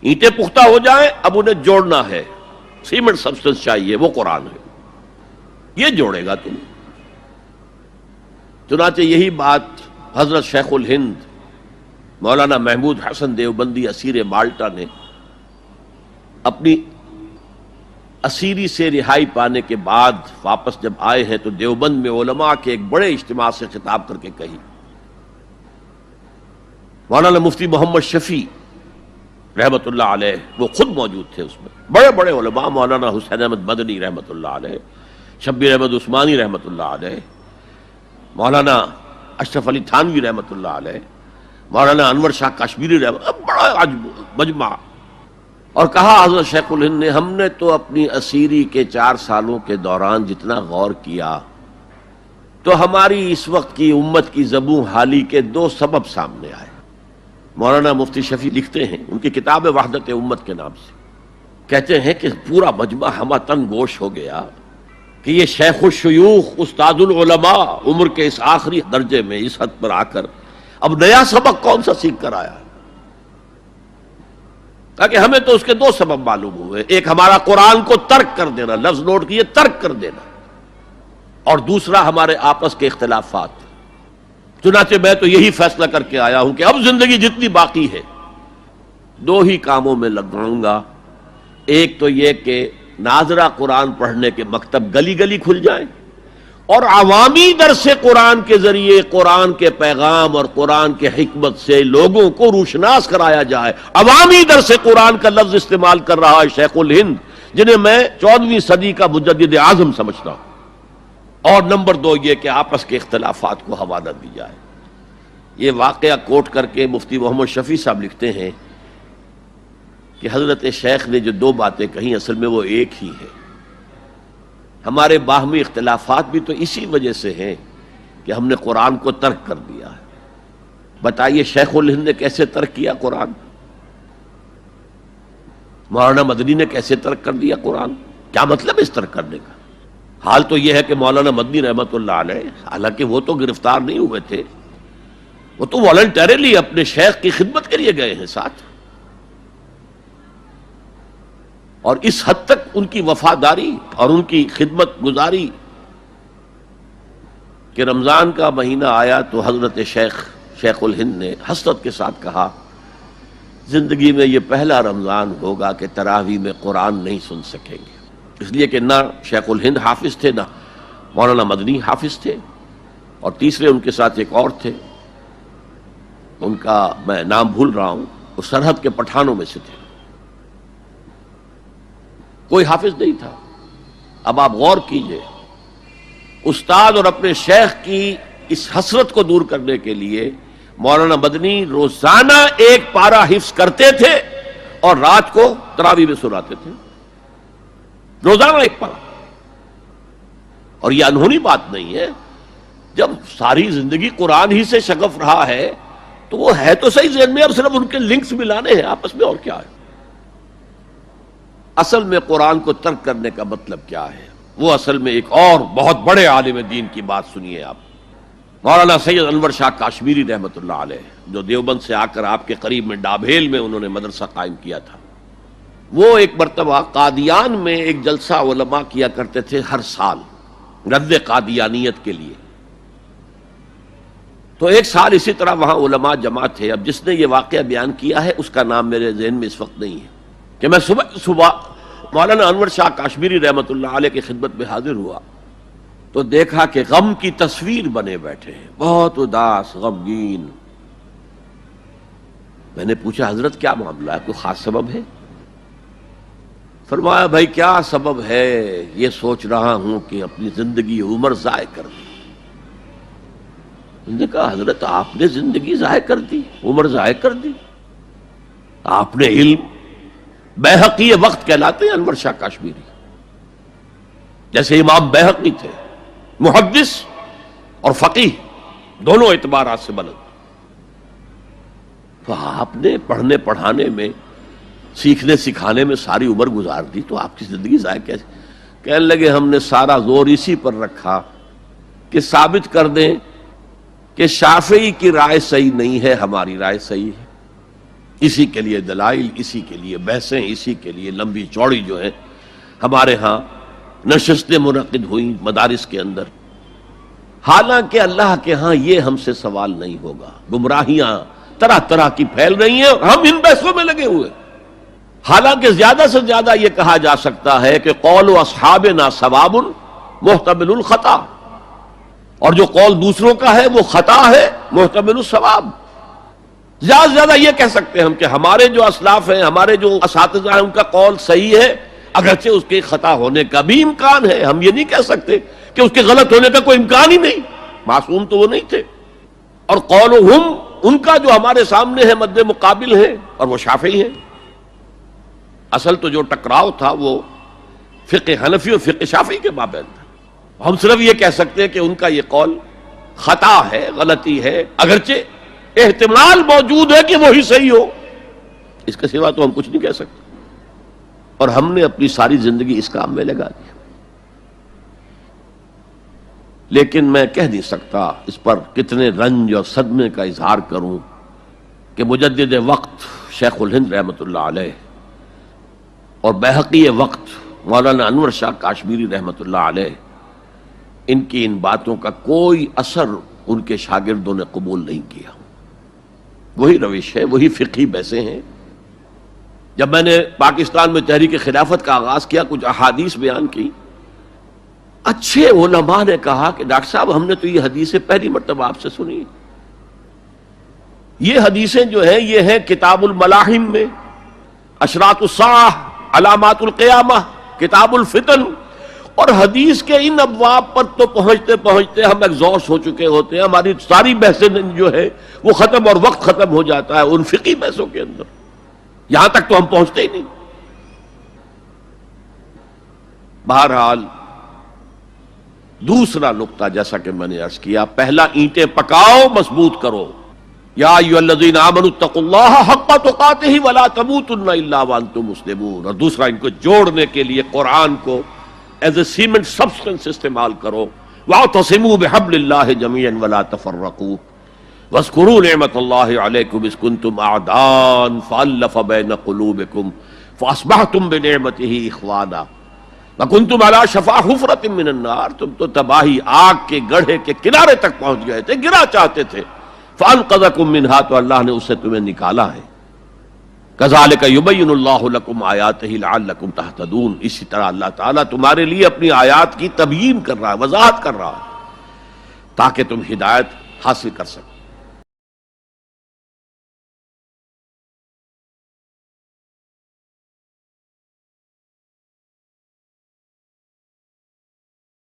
اینٹیں پختہ ہو جائیں، اب انہیں جوڑنا ہے، سیمنٹ سبسٹنس چاہیے، وہ قرآن ہے، یہ جوڑے گا تم۔ چنانچہ یہی بات حضرت شیخ الہند مولانا محمود حسن دیوبندی اسیر مالٹا نے اپنی اسیری سے رہائی پانے کے بعد واپس جب آئے ہیں تو دیوبند میں علماء کے ایک بڑے اجتماع سے خطاب کر کے کہی۔ مولانا مفتی محمد شفیع رحمت اللہ علیہ وہ خود موجود تھے، اس میں بڑے بڑے علماء، مولانا حسین احمد مدنی رحمت اللہ علیہ، شبیر احمد عثمانی رحمت اللہ علیہ، مولانا اشرف علی تھانوی رحمت اللہ علیہ، مولانا انور شاہ کشمیری رحمت، بڑا مجمع، اور کہا حضرت شیخ الہند نے ہم نے تو اپنی اسیری کے 4 سالوں کے دوران جتنا غور کیا تو ہماری اس وقت کی امت کی زبوں حالی کے 2 سبب سامنے آئے۔ مولانا مفتی شفیع لکھتے ہیں، ان کی کتاب وحدت امت کے نام سے، کہتے ہیں کہ پورا مجمع ہمہ تن گوش ہو گیا کہ یہ شیخ الشیوخ استاد العلماء عمر کے اس آخری درجے میں اس حد پر آ کر اب نیا سبق کون سا سیکھ کر آیا؟ تاکہ ہمیں تو اس کے 2 سبب معلوم ہوئے، ایک ہمارا قرآن کو ترک کر دینا، لفظ نوٹ کیے، ترک کر دینا، اور دوسرا ہمارے آپس کے اختلافات۔ چنانچہ میں تو یہی فیصلہ کر کے آیا ہوں کہ اب زندگی جتنی باقی ہے 2 ہی کاموں میں لگاؤں گا، ایک تو یہ کہ ناظرہ قرآن پڑھنے کے مکتب گلی گلی کھل جائیں اور عوامی درس قرآن کے ذریعے قرآن کے پیغام اور قرآن کے حکمت سے لوگوں کو روشناس کرایا جائے۔ عوامی درس قرآن کا لفظ استعمال کر رہا ہے شیخ الہند، جنہیں میں 14ویں صدی کا مجدد اعظم سمجھتا ہوں۔ اور نمبر 2 یہ کہ آپس کے اختلافات کو حوالہ دی جائے۔ یہ واقعہ کوٹ کر کے مفتی محمد شفیع صاحب لکھتے ہیں کہ حضرت شیخ نے جو 2 باتیں کہیں اصل میں وہ ایک ہی ہے۔ ہمارے باہمی اختلافات بھی تو اسی وجہ سے ہیں کہ ہم نے قرآن کو ترک کر دیا ہے۔ بتائیے شیخ الہند نے کیسے ترک کیا قرآن؟ مولانا مدنی نے کیسے ترک کر دیا قرآن؟ کیا مطلب اس ترک کرنے کا؟ حال تو یہ ہے کہ مولانا مدنی رحمت اللہ علیہ، حالانکہ وہ تو گرفتار نہیں ہوئے تھے، وہ تو والنٹریلی اپنے شیخ کی خدمت کے لیے گئے ہیں ساتھ، اور اس حد تک ان کی وفاداری اور ان کی خدمت گزاری کہ رمضان کا مہینہ آیا تو حضرت شیخ الہند نے حسرت کے ساتھ کہا زندگی میں یہ پہلا رمضان ہوگا کہ تراویح میں قرآن نہیں سن سکیں گے، اس لیے کہ نہ شیخ الہند حافظ تھے، نہ مولانا مدنی حافظ تھے، اور تیسرے ان کے ساتھ ایک اور تھے، ان کا میں نام بھول رہا ہوں، وہ سرحد کے پٹھانوں میں سے تھے، کوئی حافظ نہیں تھا۔ اب آپ غور کیجئے، استاد اور اپنے شیخ کی اس حسرت کو دور کرنے کے لیے مولانا مدنی روزانہ 1 پارہ حفظ کرتے تھے اور رات کو تراویح میں سناتے تھے، روزانہ 1 پارہ۔ اور یہ انہونی بات نہیں ہے، جب ساری زندگی قرآن ہی سے شغف رہا ہے تو وہ ہے تو صحیح ذہن میں، اب صرف ان کے لنکس ملانے ہیں آپس میں، اور کیا ہے؟ اصل میں قرآن کو ترک کرنے کا مطلب کیا ہے؟ وہ اصل میں ایک اور بہت بڑے عالم دین کی بات سنیے آپ، مولانا سید انور شاہ کاشمیری رحمت اللہ علیہ، جو دیوبند سے آ کر آپ کے قریب میں ڈابھیل میں انہوں نے مدرسہ قائم کیا تھا۔ وہ ایک مرتبہ قادیان میں ایک جلسہ علماء کیا کرتے تھے ہر سال رد قادیانیت کے لیے، تو ایک سال اسی طرح وہاں علماء جمع تھے۔ اب جس نے یہ واقعہ بیان کیا ہے اس کا نام میرے ذہن میں اس وقت نہیں ہے، کہ میں صبح مولانا انور شاہ کاشمیری رحمت اللہ علیہ کی خدمت میں حاضر ہوا تو دیکھا کہ غم کی تصویر بنے بیٹھے ہیں، بہت اداس، غمگین۔ میں نے پوچھا حضرت کیا معاملہ ہے، کوئی خاص سبب ہے؟ فرمایا بھائی کیا سبب ہے، یہ سوچ رہا ہوں کہ اپنی زندگی عمر ضائع کر دی۔ میں نے کہا حضرت آپ نے زندگی ضائع کر دی، عمر ضائع کر دی؟ آپ نے علم، بیہقی وقت کہلاتے ہیں انور شاہ کاشمیری، جیسے امام بیہقی تھے، محدث اور فقیہ دونوں اعتبارات سے بلند، تو آپ نے پڑھنے پڑھانے میں، سیکھنے سکھانے میں ساری عمر گزار دی، تو آپ کی زندگی ضائع کیسے؟ کہنے لگے ہم نے سارا زور اسی پر رکھا کہ ثابت کر دیں کہ شافعی کی رائے صحیح نہیں ہے، ہماری رائے صحیح ہے، اسی کے لیے دلائل، اسی کے لیے بحثیں، اسی کے لیے لمبی چوڑی جو ہے ہمارے ہاں نشستیں منعقد ہوئیں مدارس کے اندر. حالانکہ اللہ کے ہاں یہ ہم سے سوال نہیں ہوگا. گمراہیاں طرح طرح کی پھیل رہی ہیں اور ہم ان بحثوں میں لگے ہوئے. حالانکہ زیادہ سے زیادہ یہ کہا جا سکتا ہے کہ قول اصحابنا ثواب محتمل الخطا، اور جو قول دوسروں کا ہے وہ خطا ہے محتمل الثواب. زیادہ سے زیادہ یہ کہہ سکتے ہیں ہم کہ ہمارے جو اسلاف ہیں، ہمارے جو اساتذہ ہیں، ان کا قول صحیح ہے، اگرچہ اس کے خطا ہونے کا بھی امکان ہے. ہم یہ نہیں کہہ سکتے کہ اس کے غلط ہونے کا کوئی امکان ہی نہیں، معصوم تو وہ نہیں تھے. اور قولہم، ان کا جو ہمارے سامنے ہے مد مقابل ہے، اور وہ شافعی ہیں. اصل تو جو ٹکراؤ تھا وہ فقہ حنفی اور فقہ شافعی کے مابین تھا. ہم صرف یہ کہہ سکتے ہیں کہ ان کا یہ قول خطا ہے، غلطی ہے، اگرچہ احتمال موجود ہے کہ وہی صحیح ہو. اس کے سوا تو ہم کچھ نہیں کہہ سکتے. اور ہم نے اپنی ساری زندگی اس کام میں لگا دی. لیکن میں کہہ نہیں سکتا اس پر کتنے رنج اور صدمے کا اظہار کروں کہ مجدد وقت شیخ الہند رحمۃ اللہ علیہ اور بحقی وقت مولانا انور شاہ کاشمیری رحمۃ اللہ علیہ، ان کی ان باتوں کا کوئی اثر ان کے شاگردوں نے قبول نہیں کیا. وہی روش ہے، وہی فقہی بحثیں ہیں. جب میں نے پاکستان میں تحریک خلافت کا آغاز کیا، کچھ احادیث بیان کی، اچھے علماء نے کہا کہ ڈاکٹر صاحب ہم نے تو یہ حدیثیں پہلی مرتبہ آپ سے سنی. یہ حدیثیں جو ہیں یہ ہیں کتاب الملاحم میں، اشراط الساعہ، علامات القیامہ، کتاب الفتن. اور حدیث کے ان ابواب پر تو پہنچتے پہنچتے ہم ایگزاسٹ ہو چکے ہوتے ہیں. ہماری ساری بحثیں جو ہے وہ ختم، اور وقت ختم ہو جاتا ہے ان فقہی بحثوں کے اندر. یہاں تک تو ہم پہنچتے ہی نہیں. بہرحال دوسرا نقطہ جیسا کہ میں نے عرض کیا، پہلا اینٹیں پکاؤ، مضبوط کرو. یا ایھا الذین آمنوا اتقوا اللہ حق تقاتہ ولا تموتن الا وانتم مسلمون. اور دوسرا ان کو جوڑنے کے لیے قرآن کو ایز اے سیمنٹ سبسٹنس استعمال کرو. واعتصموا بحبل اللہ جميعا ولا تفرقوا واذکروا نعمت اللہ علیکم اذ کنتم اعداء فالف بین قلوبکم فاصبحتم بنعمتہ اخوانا وکنتم علی شفا حفرۃ من النار. تم تو تباہی آگ کے گڑھے کے کنارے تک پہنچ گئے تھے، گرا چاہتے تھے. فانقذکم منہا، تو اللہ نے اس سے تمہیں نکالا ہے. کذالک یبین اللہ لکم آیاتہ لعلکم تہتدون. اسی طرح اللہ تعالیٰ تمہارے لیے اپنی آیات کی تبیین کر رہا ہے، وضاحت کر رہا ہے، تاکہ تم ہدایت حاصل کر سکو.